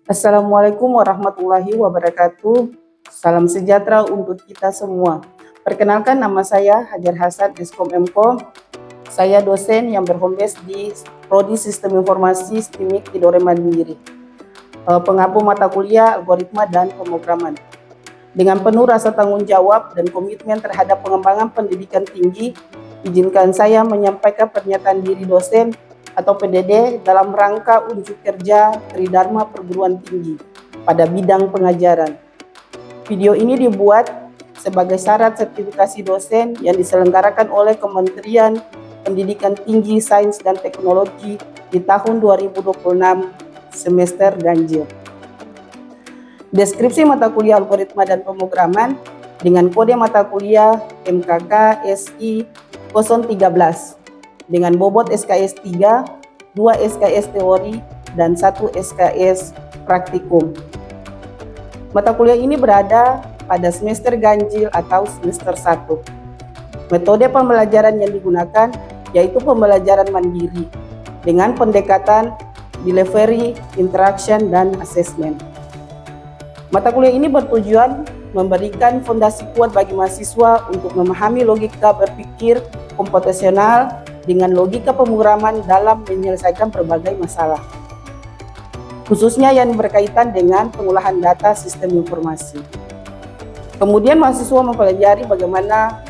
Assalamualaikum warahmatullahi wabarakatuh. Salam sejahtera untuk kita semua. Perkenalkan, nama saya Hajar Hasan Eskom Mkom. Saya dosen yang berhome-base di Prodi Sistem Informasi STIMIK di Dore Mandiri. Pengampu mata kuliah Algoritma dan Pemrograman. Dengan penuh rasa tanggung jawab dan komitmen terhadap pengembangan pendidikan tinggi, izinkan saya menyampaikan pernyataan diri dosen atau PDD dalam rangka unjuk kerja Tridharma Perguruan Tinggi pada bidang pengajaran. Video ini dibuat sebagai syarat sertifikasi dosen yang diselenggarakan oleh Kementerian Pendidikan Tinggi, Sains, dan Teknologi di tahun 2026 semester ganjil. Deskripsi mata kuliah Algoritma dan Pemrograman dengan kode mata kuliah MKK SI 013 dengan bobot SKS 3, 2 SKS teori, dan 1 SKS praktikum. Mata kuliah ini berada pada semester ganjil atau semester 1. Metode pembelajaran yang digunakan yaitu pembelajaran mandiri dengan pendekatan delivery, interaction, dan assessment. Mata kuliah ini bertujuan memberikan fondasi kuat bagi mahasiswa untuk memahami logika berpikir komputasional dengan logika pemrograman dalam menyelesaikan berbagai masalah, khususnya yang berkaitan dengan pengolahan data sistem informasi. Kemudian mahasiswa mempelajari bagaimana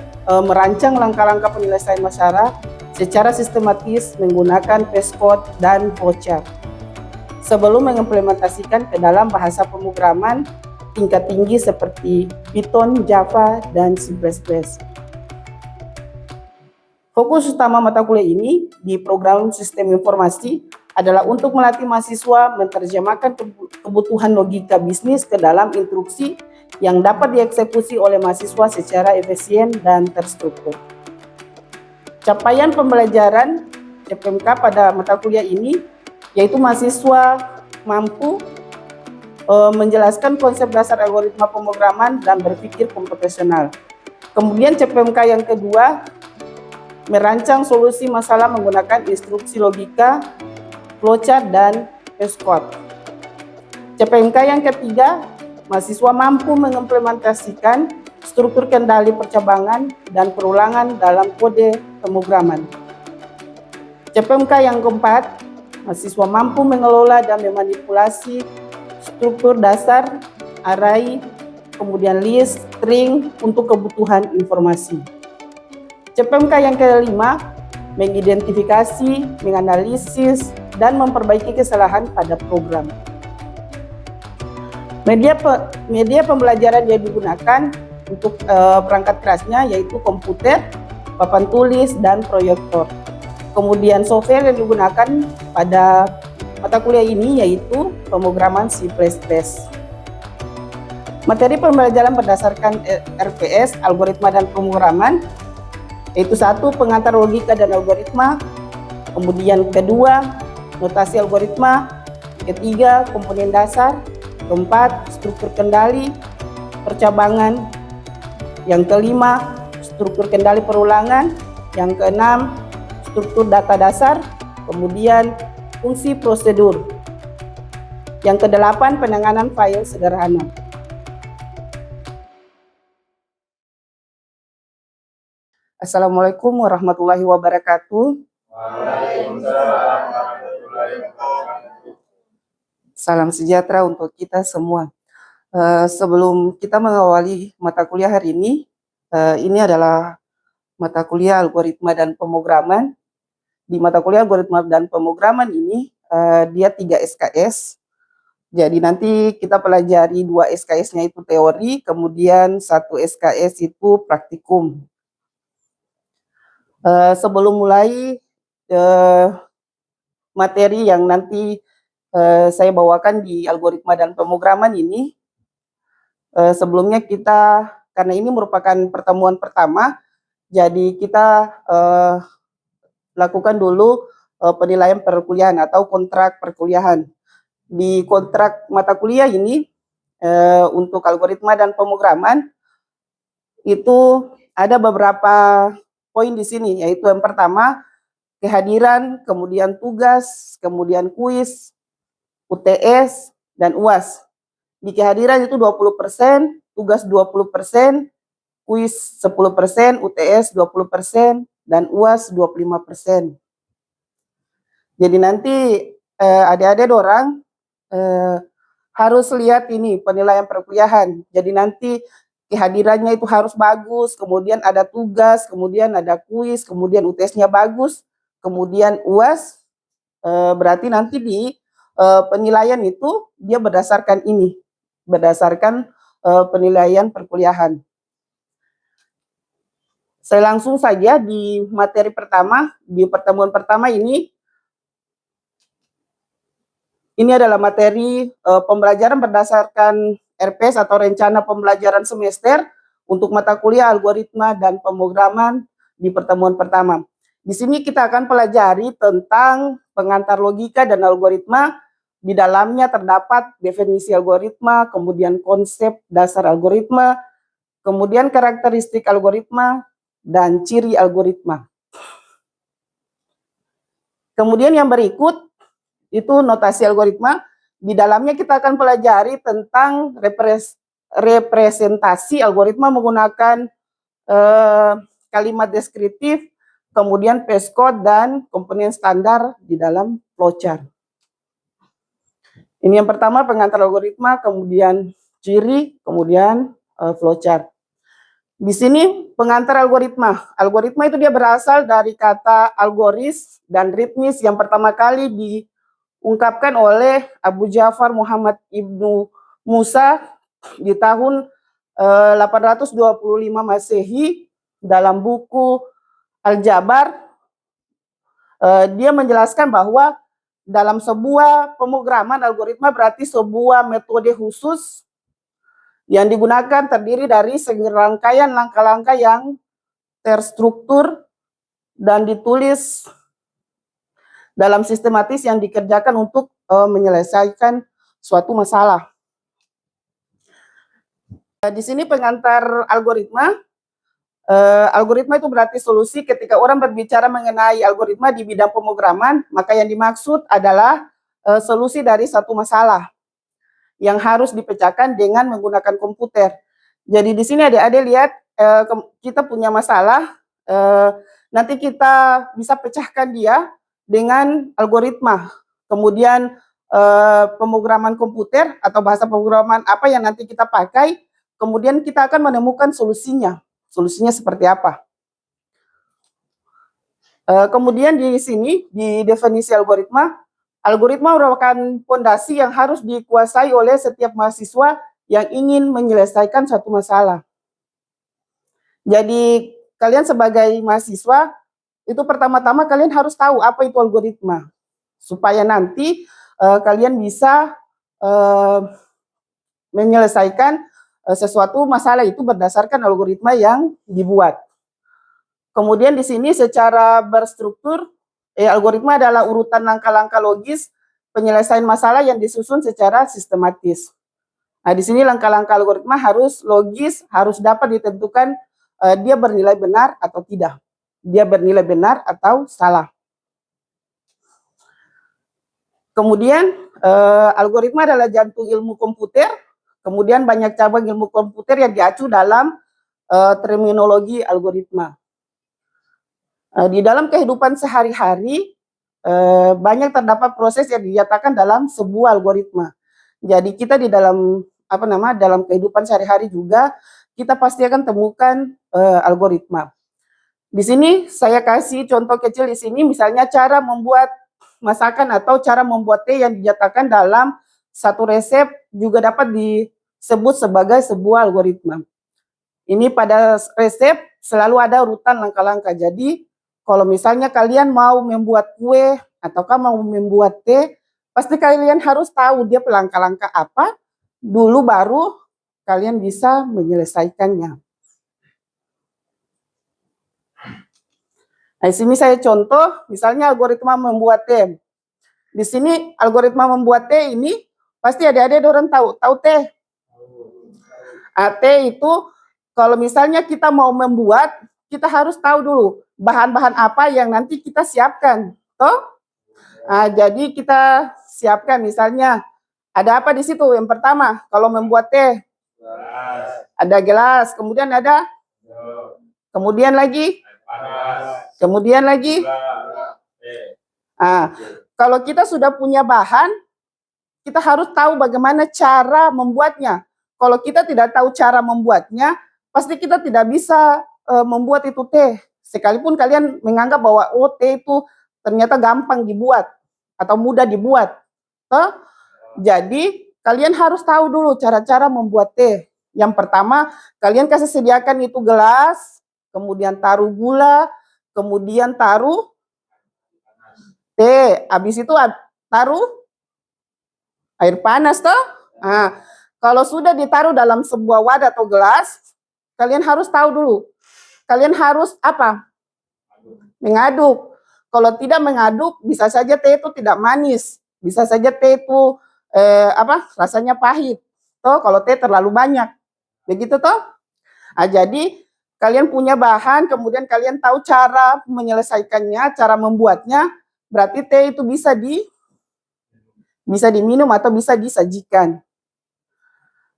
merancang langkah-langkah penyelesaian masalah secara sistematis menggunakan VS Code dan flowchart sebelum mengimplementasikan ke dalam bahasa pemrograman tingkat tinggi seperti Python, Java, dan C++. Fokus utama mata kuliah ini di program sistem informasi adalah untuk melatih mahasiswa menerjemahkan kebutuhan logika bisnis ke dalam instruksi yang dapat dieksekusi oleh mahasiswa secara efisien dan terstruktur. Capaian pembelajaran CPMK pada mata kuliah ini yaitu mahasiswa mampu menjelaskan konsep dasar algoritma pemrograman dan berpikir komputasional. Kemudian CPMK yang kedua merancang solusi masalah menggunakan instruksi logika, flowchart, dan VS Code. CPMK yang ketiga, mahasiswa mampu mengimplementasikan struktur kendali percabangan dan perulangan dalam kode pemrograman. CPMK yang keempat, mahasiswa mampu mengelola dan memanipulasi struktur dasar, array, kemudian list, string untuk kebutuhan informasi. CPMK yang kelima, mengidentifikasi, menganalisis, dan memperbaiki kesalahan pada program. Media pembelajaran yang digunakan untuk perangkat kerasnya yaitu komputer, papan tulis, dan proyektor. Kemudian software yang digunakan pada mata kuliah ini yaitu pemrograman C++. Materi pembelajaran berdasarkan RPS, algoritma dan pemrograman, yaitu 1. Pengantar logika dan algoritma, kemudian kedua, notasi algoritma, ketiga, komponen dasar, keempat, struktur kendali, percabangan, yang kelima, struktur kendali perulangan, yang keenam, struktur data dasar, kemudian fungsi prosedur, yang kedelapan, penanganan file sederhana. Assalamualaikum warahmatullahi wabarakatuh. Waalaikumsalam warahmatullahi wabarakatuh. Salam sejahtera untuk kita semua. Sebelum kita mengawali mata kuliah hari ini adalah mata kuliah algoritma dan pemrograman. Di mata kuliah algoritma dan pemrograman ini dia 3 SKS. Jadi nanti kita pelajari 2 SKS-nya itu teori, kemudian 1 SKS itu praktikum. Sebelum mulai materi yang nanti saya bawakan di algoritma dan pemrograman ini, sebelumnya kita, karena ini merupakan pertemuan pertama, jadi kita lakukan dulu penilaian perkuliahan atau kontrak perkuliahan. Di kontrak mata kuliah ini untuk algoritma dan pemrograman itu ada beberapa poin di sini, yaitu yang pertama kehadiran, kemudian tugas, kemudian kuis, UTS, dan UAS. Di kehadiran itu 20%, tugas 20%, kuis 10%, UTS 20%, dan UAS 25%. Jadi nanti adik-adik dorang harus lihat ini penilaian perkuliahan. Jadi nanti kehadirannya itu harus bagus, kemudian ada tugas, kemudian ada kuis, kemudian UTS-nya bagus, kemudian UAS, berarti nanti di penilaian itu dia berdasarkan ini, berdasarkan penilaian perkuliahan. Saya langsung saja di materi pertama, di pertemuan pertama ini adalah materi pembelajaran berdasarkan RPS atau rencana pembelajaran semester untuk mata kuliah algoritma dan pemrograman di pertemuan pertama. Di sini kita akan pelajari tentang pengantar logika dan algoritma. Di dalamnya terdapat definisi algoritma, kemudian konsep dasar algoritma, kemudian karakteristik algoritma, dan ciri algoritma. Kemudian yang berikut itu notasi algoritma. Di dalamnya kita akan pelajari tentang representasi algoritma menggunakan kalimat deskriptif, kemudian passcode dan komponen standar di dalam flowchart. Ini yang pertama pengantar algoritma, kemudian ciri, kemudian flowchart. Di sini pengantar algoritma. Algoritma itu dia berasal dari kata algoris dan ritmis yang pertama kali diungkapkan oleh Abu Ja'far Muhammad Ibnu Musa di tahun 825 Masehi dalam buku Al-Jabar. Dia menjelaskan bahwa dalam sebuah pemrograman algoritma berarti sebuah metode khusus yang digunakan terdiri dari serangkaian langkah-langkah yang terstruktur dan ditulis dalam sistematis yang dikerjakan untuk menyelesaikan suatu masalah. Di sini pengantar algoritma. Algoritma itu berarti solusi. Ketika orang berbicara mengenai algoritma di bidang pemrograman, maka yang dimaksud adalah solusi dari satu masalah yang harus dipecahkan dengan menggunakan komputer. Jadi di sini adik-adik lihat kita punya masalah, nanti kita bisa pecahkan dia dengan algoritma. Kemudian pemrograman komputer atau bahasa pemrograman apa yang nanti kita pakai, kemudian kita akan menemukan solusinya. Solusinya seperti apa? Kemudian di sini di definisi algoritma, algoritma merupakan fondasi yang harus dikuasai oleh setiap mahasiswa yang ingin menyelesaikan suatu masalah. Jadi kalian sebagai mahasiswa itu pertama-tama kalian harus tahu apa itu algoritma supaya nanti kalian bisa menyelesaikan sesuatu masalah itu berdasarkan algoritma yang dibuat. Kemudian di sini secara berstruktur, algoritma adalah urutan langkah-langkah logis penyelesaian masalah yang disusun secara sistematis. Nah, di sini langkah-langkah algoritma harus logis, harus dapat ditentukan dia bernilai benar atau tidak. Dia bernilai benar atau salah. Kemudian algoritma adalah jantung ilmu komputer. Kemudian banyak cabang ilmu komputer yang diacu dalam terminologi algoritma. Di dalam kehidupan sehari-hari banyak terdapat proses yang dinyatakan dalam sebuah algoritma. Jadi kita di dalam dalam kehidupan sehari-hari juga kita pasti akan temukan algoritma. Di sini saya kasih contoh kecil di sini, misalnya cara membuat masakan atau cara membuat teh yang dinyatakan dalam satu resep juga dapat disebut sebagai sebuah algoritma. Ini pada resep selalu ada urutan langkah-langkah. Jadi kalau misalnya kalian mau membuat kue ataukah mau membuat teh, pasti kalian harus tahu dia langkah-langkah apa dulu baru kalian bisa menyelesaikannya. Nah, di sini saya contoh, misalnya algoritma membuat teh. Di sini algoritma membuat teh ini pasti ada orang tahu teh. Teh itu kalau misalnya kita mau membuat, kita harus tahu dulu bahan-bahan apa yang nanti kita siapkan, toh? Jadi kita siapkan misalnya Ada apa di situ? Yang pertama, kalau membuat teh, Gelas. ada gelas, kemudian ada, kemudian lagi, Panas. kemudian lagi. Gula. Teh. Nah, kalau kita sudah punya bahan, kita harus tahu bagaimana cara membuatnya. Kalau kita tidak tahu cara membuatnya, pasti kita tidak bisa membuat itu teh. Sekalipun kalian menganggap bahwa oh teh itu ternyata gampang dibuat atau mudah dibuat. Jadi kalian harus tahu dulu cara-cara membuat teh. Yang pertama, kalian kasih sediakan itu gelas, kemudian taruh gula, kemudian taruh teh. Habis itu taruh air panas toh. Nah, kalau sudah ditaruh dalam sebuah wadah atau gelas, kalian harus tahu dulu. Kalian harus apa? Mengaduk. Kalau tidak mengaduk, bisa saja teh itu tidak manis. Bisa saja teh itu rasanya pahit. Toh kalau teh terlalu banyak. Begitu toh? Nah, jadi kalian punya bahan, kemudian kalian tahu cara menyelesaikannya, cara membuatnya, berarti teh itu bisa diminum atau bisa disajikan.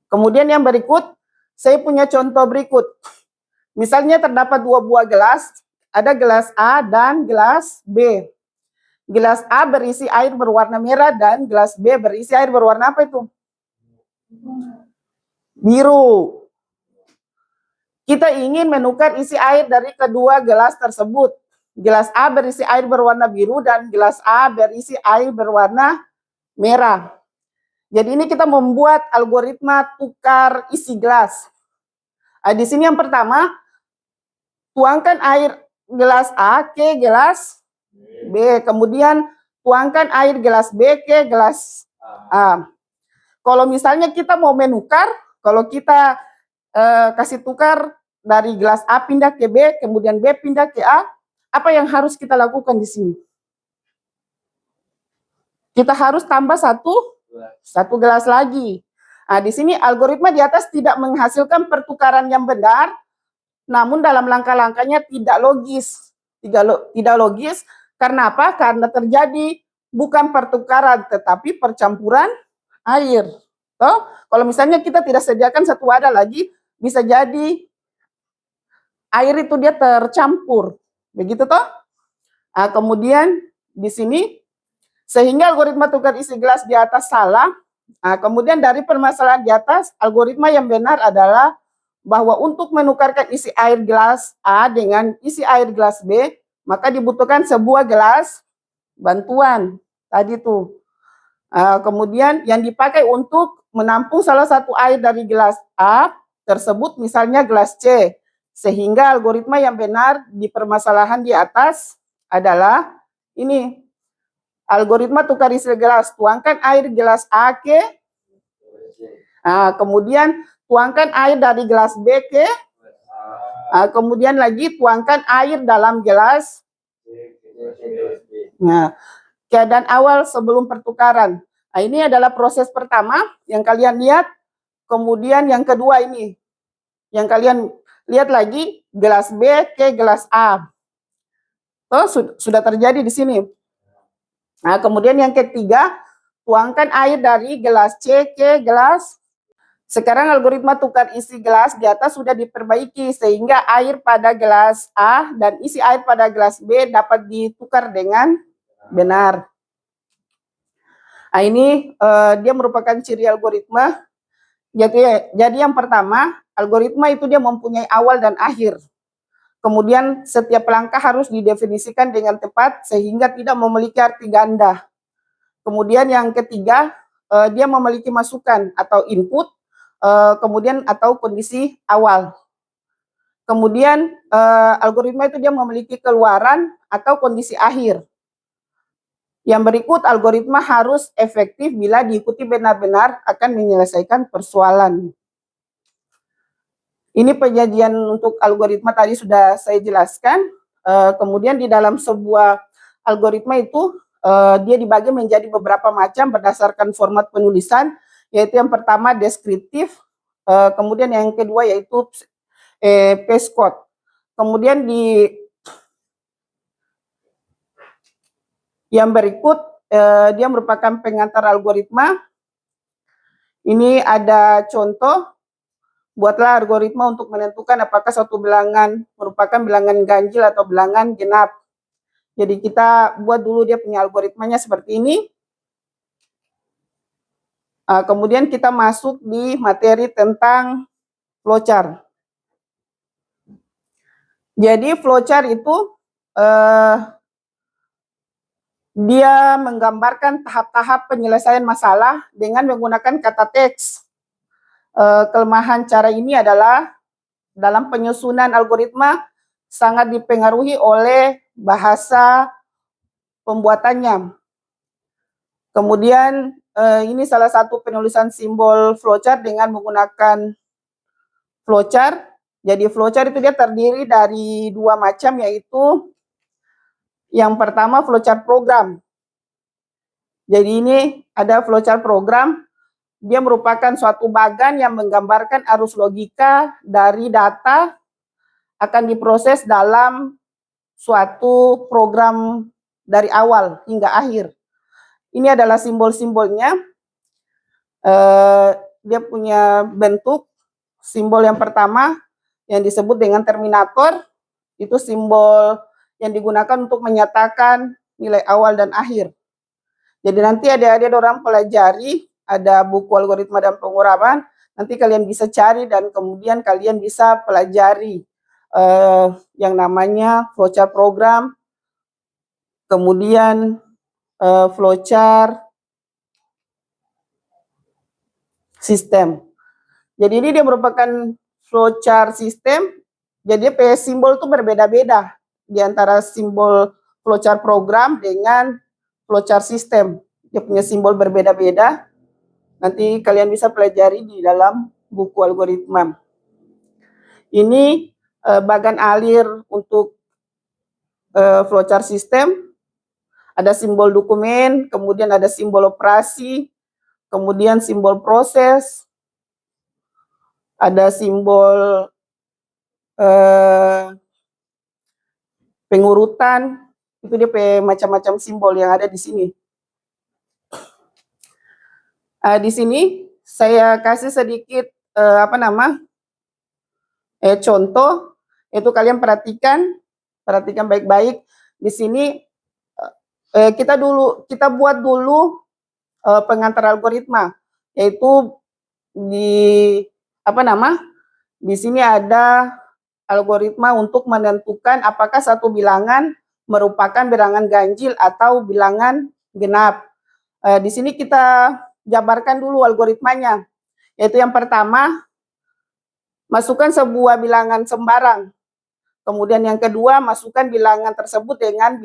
Kemudian yang berikut, saya punya contoh berikut. Misalnya terdapat 2 buah gelas, ada gelas A dan gelas B. Gelas A berisi air berwarna merah dan gelas B berisi air berwarna apa itu? Biru. Kita ingin menukar isi air dari kedua gelas tersebut. Gelas A berisi air berwarna biru dan gelas A berisi air berwarna merah. Jadi ini kita membuat algoritma tukar isi gelas. Di sini yang pertama, tuangkan air gelas A ke gelas B. Kemudian tuangkan air gelas B ke gelas A. Kalau misalnya kita mau menukar, kalau kita kasih tukar dari gelas A pindah ke B, kemudian B pindah ke A, apa yang harus kita lakukan di sini? Kita harus tambah satu gelas lagi. Nah, di sini algoritma di atas tidak menghasilkan pertukaran yang benar, namun dalam langkah-langkahnya tidak logis. Tidak logis, karena apa? Karena terjadi bukan pertukaran, tetapi percampuran air. Toh, kalau misalnya kita tidak sediakan satu wadah lagi, bisa jadi air itu dia tercampur. Begitu toh? Nah, kemudian di sini, sehingga algoritma tukar isi gelas di atas salah. Nah, kemudian dari permasalahan di atas, algoritma yang benar adalah bahwa untuk menukarkan isi air gelas A dengan isi air gelas B, maka dibutuhkan sebuah gelas bantuan tadi tuh. Kemudian yang dipakai untuk menampung salah satu air dari gelas A tersebut, misalnya gelas C, sehingga algoritma yang benar di permasalahan di atas adalah ini. Algoritma tukar isi gelas, tuangkan air gelas A ke, kemudian tuangkan air dari gelas B ke, kemudian lagi tuangkan air dalam gelas. Nah, keadaan awal sebelum pertukaran. Nah, ini adalah proses pertama yang kalian lihat. Kemudian yang kedua ini, yang kalian lihat lagi, gelas B ke gelas A. Sudah terjadi di sini. Nah, kemudian yang ketiga, tuangkan air dari gelas C ke gelas. Sekarang algoritma tukar isi gelas di atas sudah diperbaiki sehingga air pada gelas A dan isi air pada gelas B dapat ditukar dengan benar. Nah, ini dia merupakan ciri algoritma. Jadi yang pertama, algoritma itu dia mempunyai awal dan akhir. Kemudian setiap langkah harus didefinisikan dengan tepat sehingga tidak memiliki arti ganda. Kemudian yang ketiga, dia memiliki masukan atau input, kemudian atau kondisi awal. Kemudian algoritma itu dia memiliki keluaran atau kondisi akhir. Yang berikut, algoritma harus efektif bila diikuti benar-benar akan menyelesaikan persoalan. Ini penyajian untuk algoritma tadi sudah saya jelaskan. Kemudian di dalam sebuah algoritma itu dia dibagi menjadi beberapa macam berdasarkan format penulisan, yaitu yang pertama deskriptif, kemudian yang kedua yaitu postcode. Kemudian yang berikut dia merupakan pengantar algoritma. Ini ada contoh, buatlah algoritma untuk menentukan apakah suatu bilangan merupakan bilangan ganjil atau bilangan genap. Jadi kita buat dulu dia punya algoritmanya seperti ini. Kemudian kita masuk di materi tentang flowchart. Jadi flowchart itu dia menggambarkan tahap-tahap penyelesaian masalah dengan menggunakan kata teks. Kelemahan cara ini adalah dalam penyusunan algoritma sangat dipengaruhi oleh bahasa pembuatannya. Kemudian ini salah satu penulisan simbol flowchart dengan menggunakan flowchart. Jadi flowchart itu dia terdiri dari dua macam, yaitu yang pertama flowchart program. Jadi ini ada flowchart program, dia merupakan suatu bagan yang menggambarkan arus logika dari data akan diproses dalam suatu program dari awal hingga akhir. Ini adalah simbol-simbolnya. Dia punya bentuk simbol yang pertama yang disebut dengan terminator, itu simbol yang digunakan untuk menyatakan nilai awal dan akhir. Jadi nanti adik-adik orang pelajari, ada buku algoritma dan pengurapan, nanti kalian bisa cari dan kemudian kalian bisa pelajari yang namanya flowchart program, kemudian flowchart sistem. Jadi ini dia merupakan flowchart sistem, jadi simbol itu berbeda-beda di antara simbol flowchart program dengan flowchart sistem. Dia punya simbol berbeda-beda. Nanti kalian bisa pelajari di dalam buku algoritma. Ini bagan alir untuk flowchart sistem. Ada simbol dokumen, kemudian ada simbol operasi, kemudian simbol proses, ada simbol pengurutan, itu dia macam-macam simbol yang ada di sini. Di sini saya kasih sedikit contoh, itu kalian perhatikan baik-baik. Di sini kita buat dulu pengantar algoritma, yaitu di sini ada algoritma untuk menentukan apakah satu bilangan merupakan bilangan ganjil atau bilangan genap. Di sini kita jabarkan dulu algoritmanya, yaitu yang pertama, masukkan sebuah bilangan sembarang. Kemudian yang kedua, masukkan bilangan tersebut dengan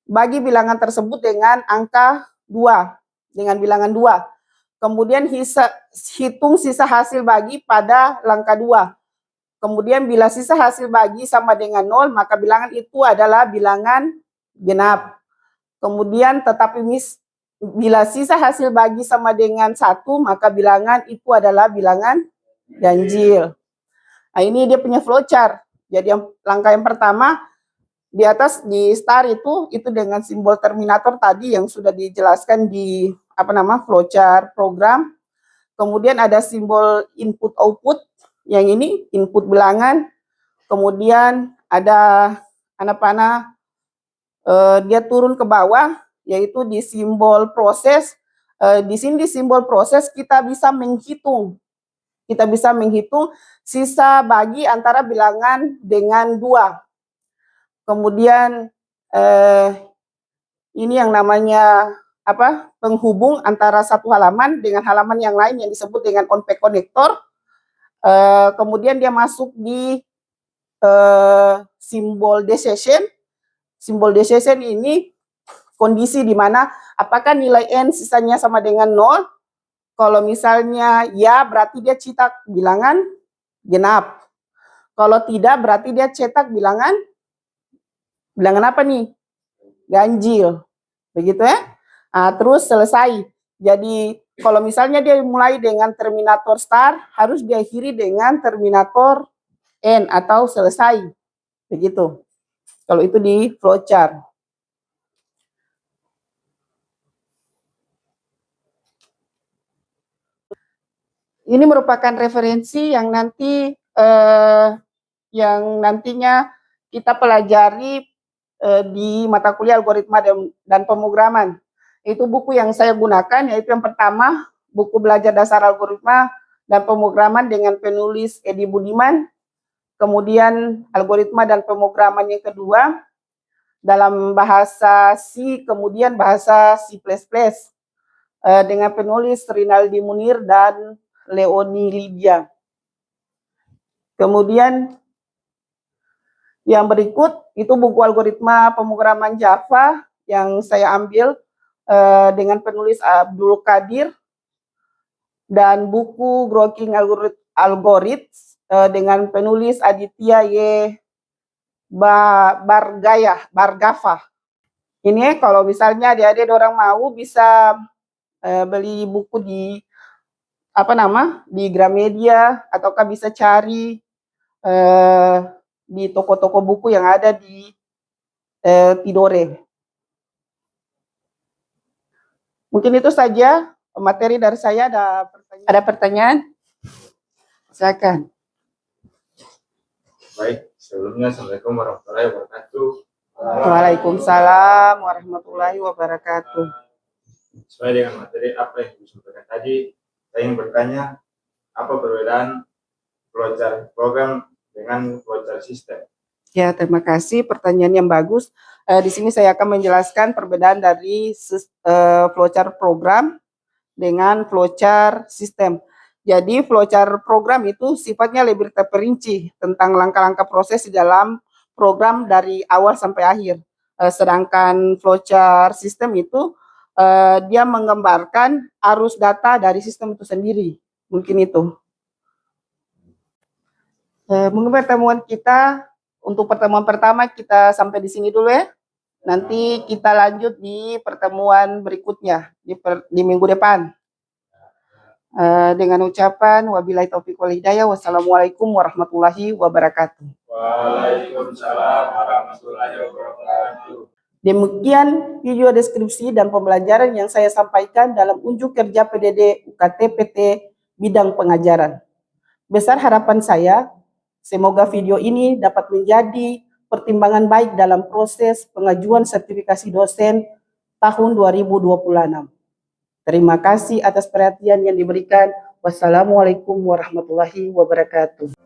bagi bilangan tersebut dengan angka 2, dengan bilangan 2. Kemudian hitung sisa hasil bagi pada langkah 2. Kemudian bila sisa hasil bagi sama dengan 0, maka bilangan itu adalah bilangan genap. Kemudian tetapi bila sisa hasil bagi sama dengan 1, maka bilangan itu adalah bilangan ganjil. Nah, ini dia punya flowchart. Jadi langkah yang pertama, di atas di star itu dengan simbol terminator tadi yang sudah dijelaskan di flowchart program. Kemudian ada simbol input output, yang ini input bilangan. Kemudian ada panah dia turun ke bawah, yaitu di simbol proses. Di sini di simbol proses kita bisa menghitung. Kita bisa menghitung sisa bagi antara bilangan dengan 2. Kemudian ini yang namanya penghubung antara satu halaman dengan halaman yang lain yang disebut dengan on-pack connector. Kemudian dia masuk di simbol decision. Simbol decision ini kondisi di mana apakah nilai n sisanya sama dengan 0. Kalau misalnya ya, berarti dia cetak bilangan genap. Kalau tidak, berarti dia cetak bilangan apa nih? Ganjil. Begitu ya. Nah, terus selesai. Jadi kalau misalnya dia mulai dengan terminator star, harus diakhiri dengan terminator n atau selesai. Begitu. Kalau itu di flowchart. Ini merupakan referensi yang nantinya kita pelajari di mata kuliah algoritma dan pemrograman. Itu buku yang saya gunakan, yaitu yang pertama, buku belajar dasar algoritma dan pemrograman dengan penulis Edi Budiman. Kemudian algoritma dan pemrograman yang kedua dalam bahasa C, kemudian bahasa C++, dengan penulis Rinaldi Munir dan Leoni Lydia. Kemudian yang berikut itu buku algoritma pemrograman Java yang saya ambil dengan penulis Abdul Qadir, dan buku Grokking Algorithms dengan penulis Aditya Y. Bargava. Ini kalau misalnya adik-adik orang mau bisa beli buku di Gramedia, ataukah bisa cari di toko-toko buku yang ada di Tidore. Mungkin itu saja materi dari saya. Ada pertanyaan? Silakan. Baik, sebelumnya Assalamualaikum warahmatullahi wabarakatuh. Waalaikumsalam warahmatullahi wabarakatuh. Sesuai dengan materi apa yang disampaikan tadi, saya ingin bertanya, apa perbedaan flowchart program dengan flowchart sistem? Ya, terima kasih, pertanyaan yang bagus. Di sini saya akan menjelaskan perbedaan dari flowchart program dengan flowchart sistem. Jadi flowchart program itu sifatnya lebih terperinci tentang langkah-langkah proses di dalam program dari awal sampai akhir. Sedangkan flowchart sistem itu dia menggambarkan arus data dari sistem itu sendiri. Mungkin itu. Mungkin pertemuan kita untuk pertemuan pertama kita sampai di sini dulu ya. Nanti kita lanjut di pertemuan berikutnya di minggu depan. Dengan ucapan wabillahi taufiq wal hidayah, wassalamualaikum warahmatullahi wabarakatuh. Waalaikumsalam warahmatullahi wabarakatuh. Demikian video deskripsi dan pembelajaran yang saya sampaikan dalam unjuk kerja PDD UKT PT bidang pengajaran. Besar harapan saya, semoga video ini dapat menjadi pertimbangan baik dalam proses pengajuan sertifikasi dosen tahun 2026. Terima kasih atas perhatian yang diberikan. Wassalamualaikum warahmatullahi wabarakatuh.